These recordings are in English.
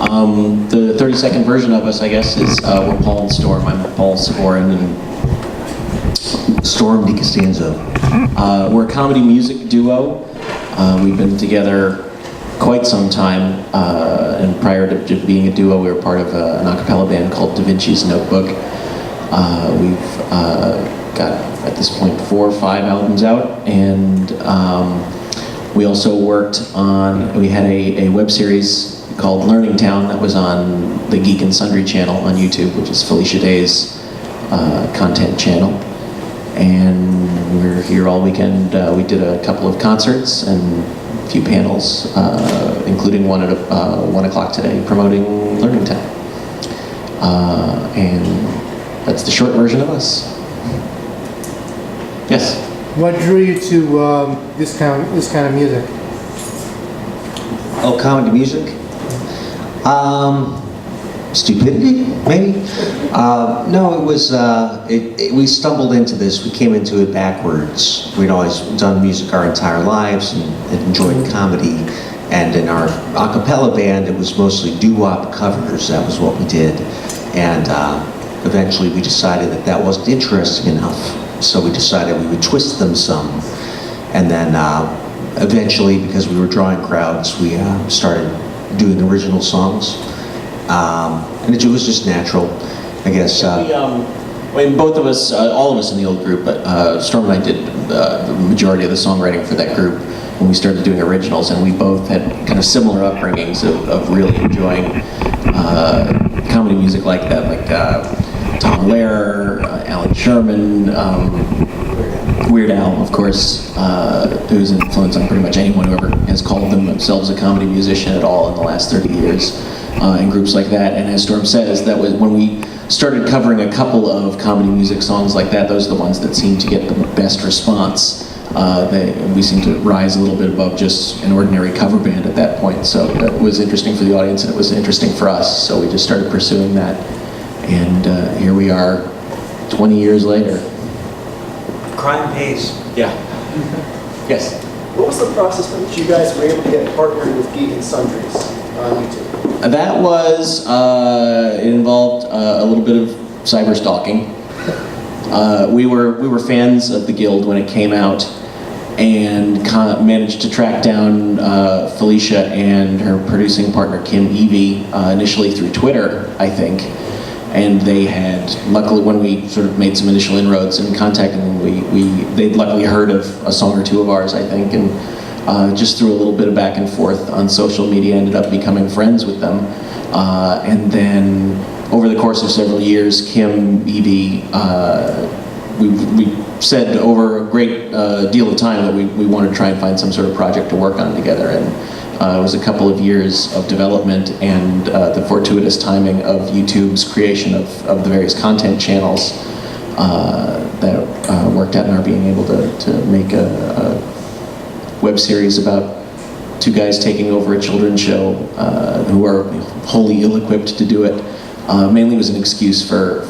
The 30-second version of us, I guess, is we're Paul and Storm. I'm Paul Scorin and Storm DiCostanzo. We're a comedy music duo. We've been together quite some time, and prior to being a duo, we were part of an a cappella band called Da Vinci's Notebook. We've got, at this point, 4 or 5 albums out, and we also worked on, we had a web series called Learning Town that was on the Geek and Sundry channel on YouTube, which is Felicia Day's content channel. And we're here all weekend. We did a couple of concerts and a few panels, including one at 1 o'clock today promoting Learning Town. And that's the short version of us. Yes? What drew you to this kind of music? Oh, comedy music? Stupidity, maybe? No, it was, we stumbled into this. We came into it backwards. We'd always done music our entire lives and enjoyed comedy. And in our a cappella band, it was mostly doo-wop covers. That was what we did. And eventually we decided that that wasn't interesting enough. So we decided we would twist them some. And then eventually, because we were drawing crowds, we started doing original songs. And it was just natural, I guess. Both of us, all of us in the old group, but Storm and I did the majority of the songwriting for that group when we started doing originals, and we both had kind of similar upbringings of really enjoying comedy music like that, like Tom Lehrer, Alan Sherman, Weird Al, of course, who's an influence on pretty much anyone who ever has called themselves a comedy musician at all in the last 30 years, and groups like that. And as Storm says, that was when we started covering a couple of comedy music songs like that, those are the ones that seemed to get the best response. We seemed to rise a little bit above just an ordinary cover band at that point. So it was interesting for the audience, and it was interesting for us, so we just started pursuing that. And here we are 20 years later. Crime pays. Yeah. Yes? What was the process by which you guys were able to get partnered with Geek and Sundries on YouTube? That was, it involved a little bit of cyber stalking. We were fans of the Guild when it came out, and managed to track down Felicia and her producing partner Kim Evie initially through Twitter, I think. And they had, luckily, when we sort of made some initial inroads and contacting them, they'd luckily heard of a song or two of ours, I think, and just through a little bit of back and forth on social media, ended up becoming friends with them. And then over the course of several years, Kim, Evie, we said over a great deal of time that we wanted to try and find some sort of project to work on together. And it was a couple of years of development and the fortuitous timing of YouTube's creation of the various content channels that worked out in our being able to make a web series about 2 guys taking over a children's show who are wholly ill-equipped to do it. Mainly was an excuse for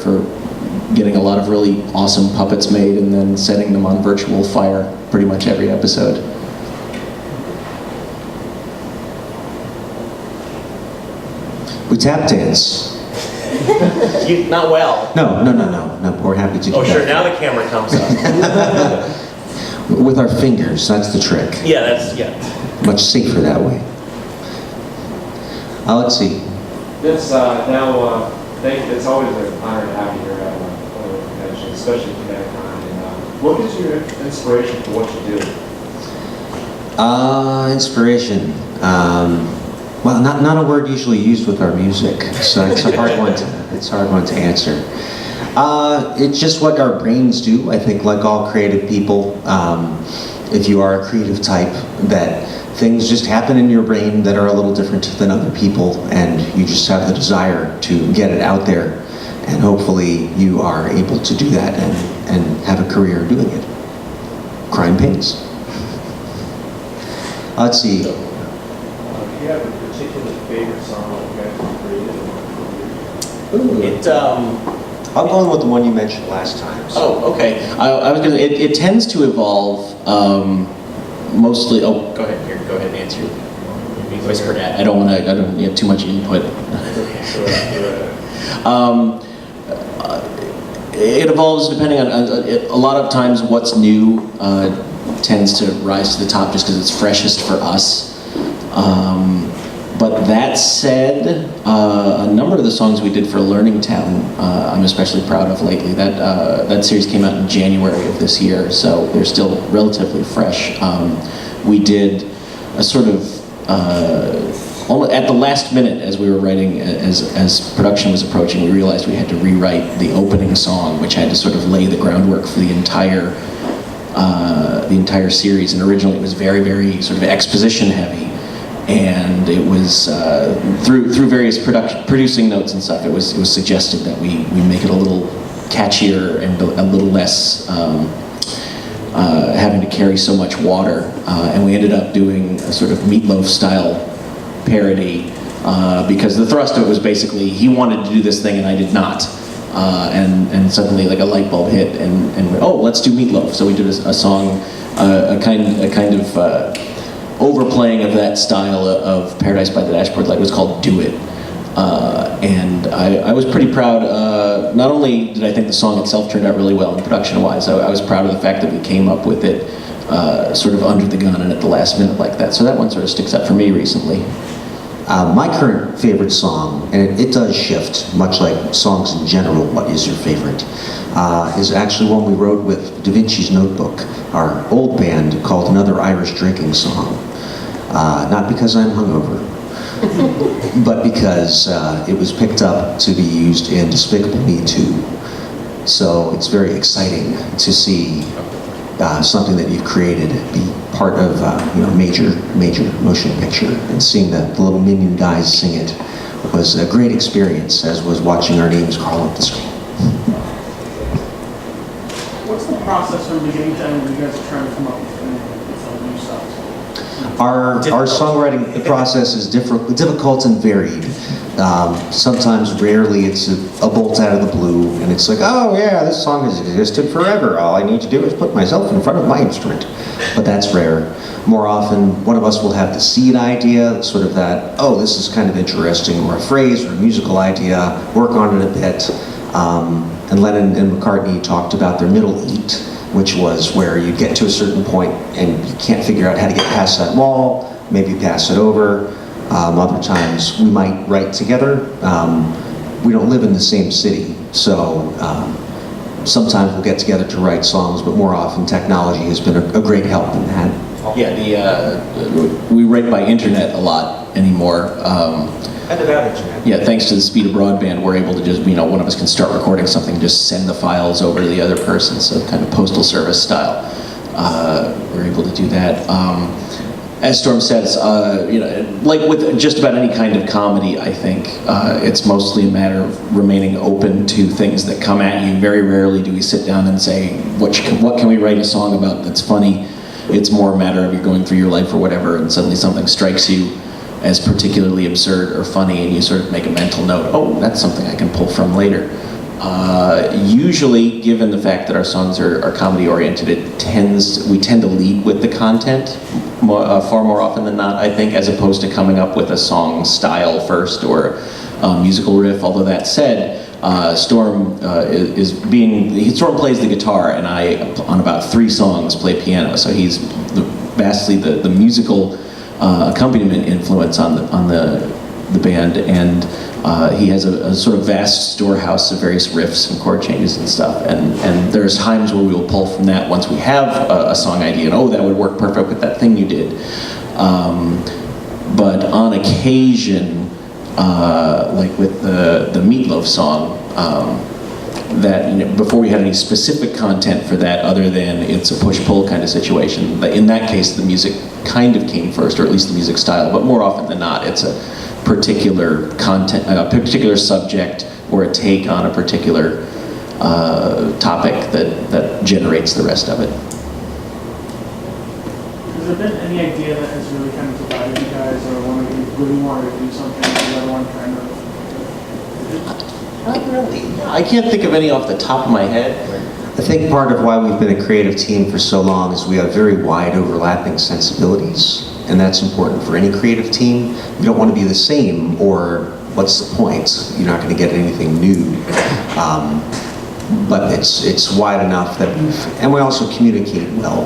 getting a lot of really awesome puppets made and then setting them on virtual fire pretty much every episode. We tap dance. Not well. No, we're happy to do Oh, sure, that. now the camera comes up. With our fingers, that's the trick. Yeah, Much safer that way. Let's see. It's it's always an honor to have you here at one of the conventions, especially ConnectiCon. And what gives you inspiration for what you do? Inspiration. Well, not a word usually used with our music, so it's a hard one to answer. It's just what our brains do. I think, like all creative people, if you are a creative type, that things just happen in your brain that are a little different than other people, and you just have the desire to get it out there, and hopefully you are able to do that and have a career doing it. Crime pays. Let's see. Do you have a particular favorite song that you guys have created? I'll go with the one you mentioned last time. So. Oh, okay. I was gonna. It tends to evolve mostly. Oh, go ahead. Here, go ahead and answer. whispered at. I don't have too much input. It evolves depending on, a lot of times what's new tends to rise to the top just because it's freshest for us. But that said, a number of the songs we did for Learning Town, I'm especially proud of lately. That series came out in January of this year, so they're still relatively fresh. We did a sort of, almost at the last minute as we were writing, as production was approaching, we realized we had to rewrite the opening song, which had to sort of lay the groundwork for the entire series. And originally it was very, very sort of exposition heavy. And it was through various producing notes and stuff. It was suggested that we make it a little catchier and a little less having to carry so much water. And we ended up doing a sort of Meatloaf style parody because the thrust of it was basically he wanted to do this thing and I did not. And suddenly like a light bulb hit and oh, let's do Meatloaf. So we did a song, a kind of overplaying of that style of Paradise by the Dashboard Light. It was called Do It. And I was pretty proud. Not only did I think the song itself turned out really well in production-wise, I was proud of the fact that we came up with it sort of under the gun and at the last minute like that. So that one sort of sticks out for me recently. My current favorite song, and it does shift, much like songs in general, what is your favorite, is actually one we wrote with Da Vinci's Notebook, our old band called Another Irish Drinking Song. Not because I'm hungover, but because it was picked up to be used in Despicable Me 2. So it's very exciting to see something that you've created be part of major motion picture, and seeing the little minion guys sing it was a great experience, as was watching our names crawl up the screen. What's the process from beginning to end when you guys are trying to come up with new stuff? Our songwriting process is difficult and varied. Sometimes, rarely, it's a bolt out of the blue, and it's like, oh yeah, this song has existed forever. All I need to do is put myself in front of my instrument. But that's rare. More often, one of us will have the seed idea, sort of that, oh, this is kind of interesting, or a phrase or a musical idea, work on it a bit. And Lennon and McCartney talked about their middle eight, which was where you get to a certain point and you can't figure out how to get past that wall, maybe pass it over. Other times we might write together. We don't live in the same city, so sometimes we'll get together to write songs, but more often technology has been a great help in that. Yeah, we write by internet a lot anymore. And about internet. Yeah, thanks to the speed of broadband, we're able to just, one of us can start recording something, just send the files over to the other person, so kind of postal service style. We're able to do that. As Storm says, like with just about any kind of comedy, I think it's mostly a matter of remaining open to things that come at you. Very rarely do we sit down and say, what can we write a song about that's funny? It's more a matter of you're going through your life or whatever, and suddenly something strikes you as particularly absurd or funny, and you sort of make a mental note, oh, that's something I can pull from later. Usually, given the fact that our songs are comedy-oriented, we tend to lead with the content far more often than not, I think, as opposed to coming up with a song style first or a musical riff. Although that said, Storm Storm plays the guitar, and I, on about 3 songs, play piano. So he's vastly the musical accompaniment influence on the band, and he has a sort of vast storehouse of various riffs and chord changes and stuff, and there's times where we will pull from that once we have a song idea, and oh, that would work perfect with that thing you did. But on occasion, like with the Meatloaf song, that before we had any specific content for that other than it's a push-pull kind of situation, in that case the music kind of came first, or at least the music style, but more often than not it's a particular content, a particular subject, or a take on a particular topic that generates the rest of it. Has there been any idea that has really kind of divided you guys, or one of you really wanted to do something and the other one kind of... Not really. I can't think of any off the top of my head. I think part of why we've been a creative team for so long is we have very wide overlapping sensibilities, and that's important for any creative team. You don't want to be the same, or what's the point? You're not going to get anything new. But it's wide enough that and we also communicate well.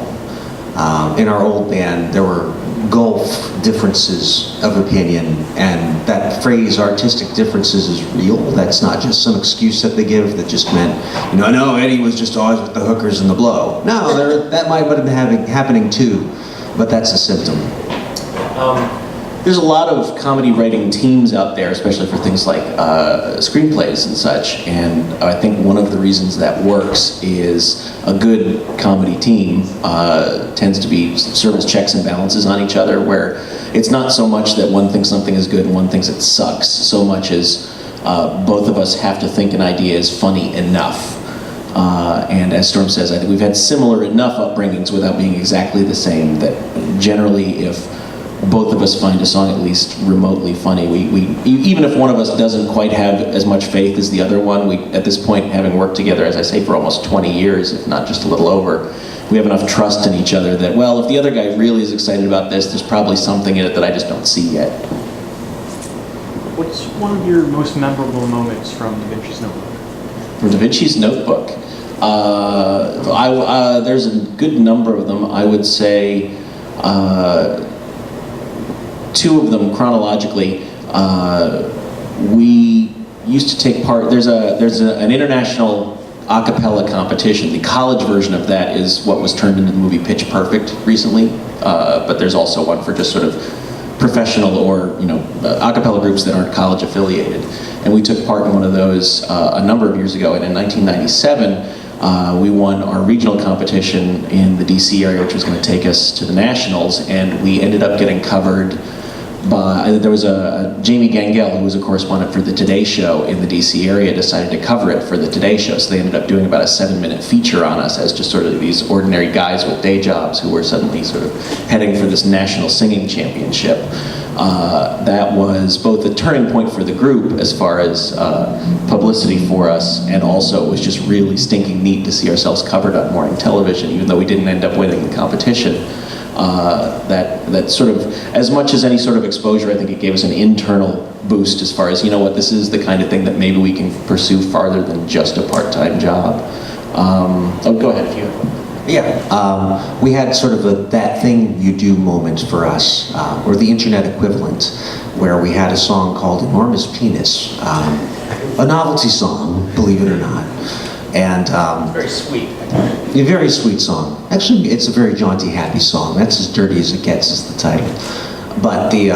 In our old band, there were gulf differences of opinion, and that phrase "artistic differences" is real. That's not just some excuse that they give that just meant, no, Eddie was just always with the hookers and the blow. No, that might have been happening too, but that's a symptom. There's a lot of comedy writing teams out there, especially for things like screenplays and such, and I think one of the reasons that works is a good comedy team tends to be serve as checks and balances on each other, where it's not so much that one thinks something is good and one thinks it sucks, so much as both of us have to think an idea is funny enough. And as Storm says, I think we've had similar enough upbringings without being exactly the same, that generally if both of us find a song at least remotely funny, even if one of us doesn't quite have as much faith as the other one, at this point, having worked together, as I say, for almost 20 years, if not just a little over, we have enough trust in each other that, well, if the other guy really is excited about this, there's probably something in it that I just don't see yet. What's one of your most memorable moments from Da Vinci's Notebook? From Da Vinci's Notebook, there's a good number of them. I would say two of them chronologically. We used to take part. There's an international a cappella competition. The college version of that is what was turned into the movie Pitch Perfect recently. But there's also one for just sort of professional or a cappella groups that aren't college affiliated. And we took part in one of those a number of years ago. And in 1997. We won our regional competition in the DC area, which was going to take us to the nationals, and we ended up getting covered by, there was a Jamie Gangel, who was a correspondent for the Today Show in the DC area, decided to cover it for the Today Show, so they ended up doing about a 7-minute feature on us as just sort of these ordinary guys with day jobs who were suddenly sort of heading for this national singing championship. That was both a turning point for the group as far as publicity for us, and also it was just really stinking neat to see ourselves covered on morning television, even though we didn't end up winning the competition. That sort of, as much as any sort of exposure, I think it gave us an internal boost as far as, this is the kind of thing that maybe we can pursue farther than just a part-time job. Go ahead if you have one. Yeah, we had sort of a that thing you do moment for us, or the internet equivalent, where we had a song called Enormous Penis, a novelty song, believe it or not. And Very sweet. a very sweet song. Actually, it's a very jaunty, happy song. That's as dirty as it gets is the title. But the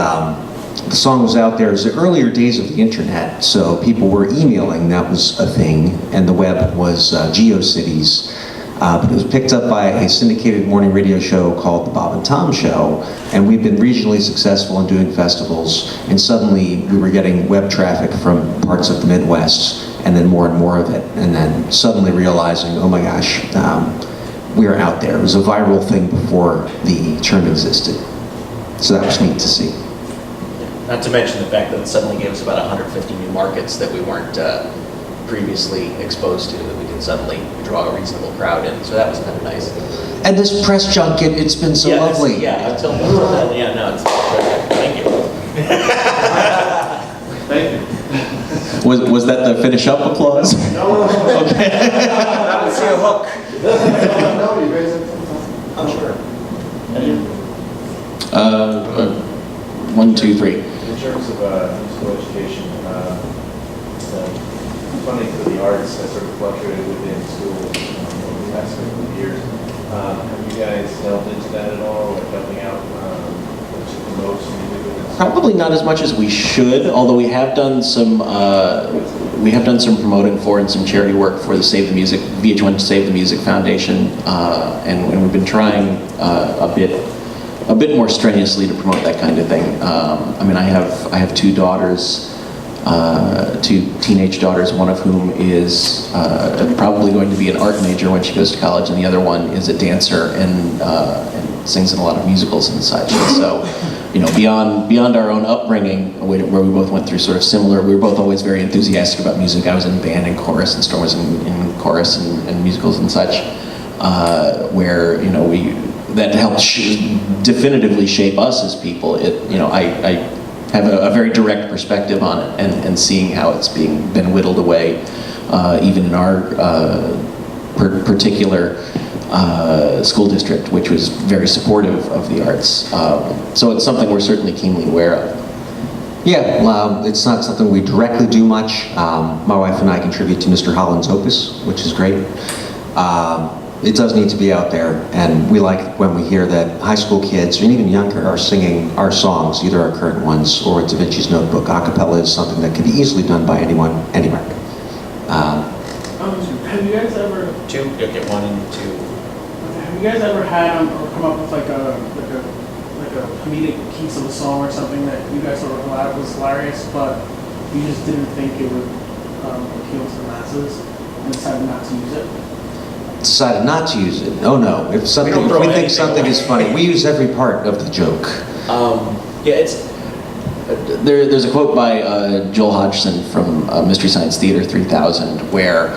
song was out there. It was the earlier days of the internet, so people were emailing. That was a thing, and the web was GeoCities. But it was picked up by a syndicated morning radio show called The Bob and Tom Show, and we've been regionally successful in doing festivals, and suddenly we were getting web traffic from parts of the Midwest, and then more and more of it, and then suddenly realizing, oh my gosh, we are out there. It was a viral thing before the term existed. So that was neat to see. Not to mention the fact that it suddenly gave us about 150 new markets that we weren't previously exposed to, that we can suddenly draw a reasonable crowd in. So that was kind of nice. And this press junket, it's been so lovely. Yeah, until then, yeah, no, it's thank you. Thank you. Was that the finish up applause? No. Okay. That was your hook. No, you guys I'm sure. One, two, three. In terms of musical education, funding for the arts has sort of fluctuated within schools over the past couple of years. Have you guys delved into that at all, like helping out to promote some music within schools? Probably not as much as we should, although we have done some promoting for and some charity work for the VH1 Save the Music Foundation, and we've been trying a bit more strenuously to promote that kind of thing. I mean, I have two daughters. two teenage daughters, one of whom is probably going to be an art major when she goes to college, and the other one is a dancer and sings in a lot of musicals and such. And so, you know, beyond our own upbringing, where we both went through sort of similar, we were both always very enthusiastic about music. I was in band and chorus, and Storm was in chorus and musicals and such, where, you know, that helped definitively shape us as people. You know, I have a very direct perspective on it, and seeing how it's been whittled away, even in our particular school district, which was very supportive of the arts. So it's something we're certainly keenly aware of. Yeah, it's not something we directly do much. My wife and I contribute to Mr. Holland's Opus, which is great. It does need to be out there, and we like when we hear that high school kids, and even younger, are singing our songs, either our current ones or Da Vinci's Notebook. A cappella is something that can be easily done by anyone, anywhere. Have you guys ever? Two, you'll get one and two. Have you guys ever had or come up with like a comedic piece of a song or something that you guys thought was hilarious, but you just didn't think it would appeal to the masses and decided not to use it? Decided not to use it. Oh no, if don't throw we think anything something away. is funny, we use every part of the joke. Yeah, it's There's a quote by Joel Hodgson from Mystery Science Theater 3000 where,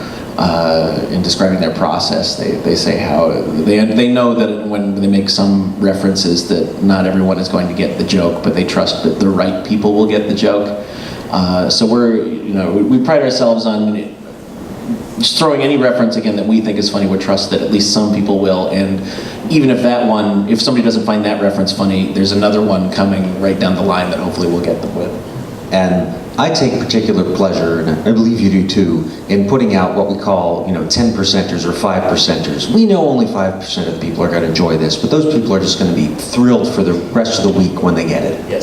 in describing their process, they say how they know that when they make some references that not everyone is going to get the joke, but they trust that the right people will get the joke. So we pride ourselves on just throwing any reference again that we think is funny. We trust that at least some people will, and even if somebody doesn't find that reference funny, there's another one coming right down the line that hopefully we'll get them with. And I take particular pleasure, and I believe you do too, in putting out what we call, 10%ers or 5%ers. We know only 5% of the people are going to enjoy this, but those people are just going to be thrilled for the rest of the week when they get it. yeah.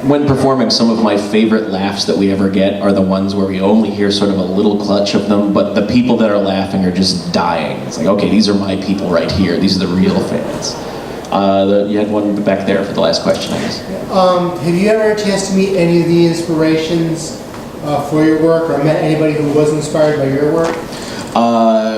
When performing, some of my favorite laughs that we ever get are the ones where we only hear sort of a little clutch of them, but the people that are laughing are just dying. It's like, okay, these are my people right here. These are the real fans. You had one back there for the last question, I guess. Have you ever had a chance to meet any of the inspirations for your work, or met anybody who was inspired by your work?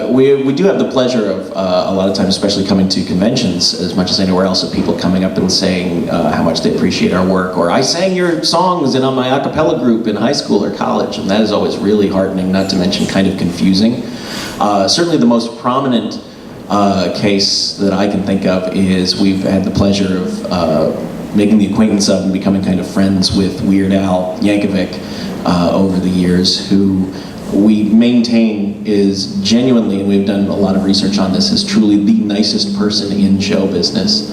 We do have the pleasure of a lot of times, especially coming to conventions, as much as anywhere else, of people coming up and saying how much they appreciate our work, or I sang your songs on my a cappella group in high school or college, and that is always really heartening, not to mention kind of confusing. Certainly the most prominent case that I can think of is we've had the pleasure of making the acquaintance of and becoming kind of friends with Weird Al Yankovic over the years, who we maintain is genuinely, and we've done a lot of research on this, is truly the nicest person in show business,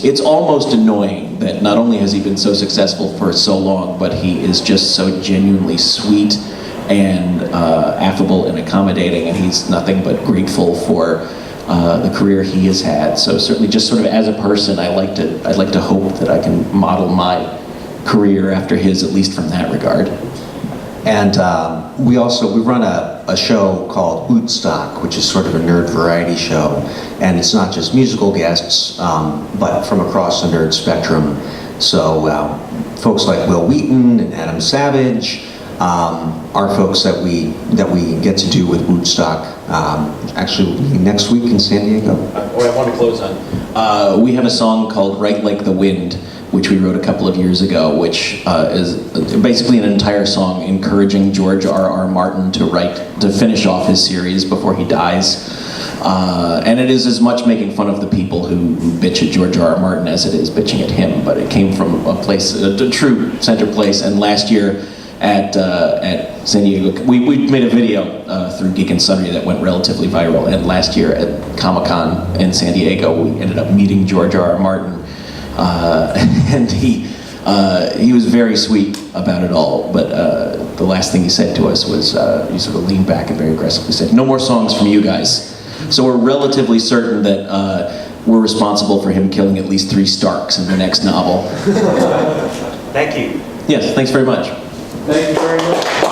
it's almost annoying that not only has he been so successful for so long, but he is just so genuinely sweet and affable and accommodating, and he's nothing but grateful for the career he has had. So certainly, just sort of as a person, I'd like to hope that I can model my career after his, at least from that regard. And we run a show called Woodstock, which is sort of a nerd variety show, and it's not just musical guests, but from across the nerd spectrum. So folks like Will Wheaton and Adam Savage are folks that we get to do with Woodstock. Actually, will be next week in San Diego. What I want to close on, we have a song called "Right Like the Wind," which we wrote a couple of years ago, which is basically an entire song encouraging George R.R. Martin to finish off his series before he dies. And it is as much making fun of the people who bitch at George R.R. Martin as it is bitching at him, but it came from a place, a true center place. And last year at San Diego, we made a video through Geek and Sundry that went relatively viral, and last year at Comic-Con in San Diego, we ended up meeting George R.R. Martin. And he was very sweet about it all, but the last thing he said to us was, he sort of leaned back and very aggressively said, "No more songs from you guys." So we're relatively certain that we're responsible for him killing at least 3 Starks in the next novel. Thank you. Yes, thanks very much. Thank you very much.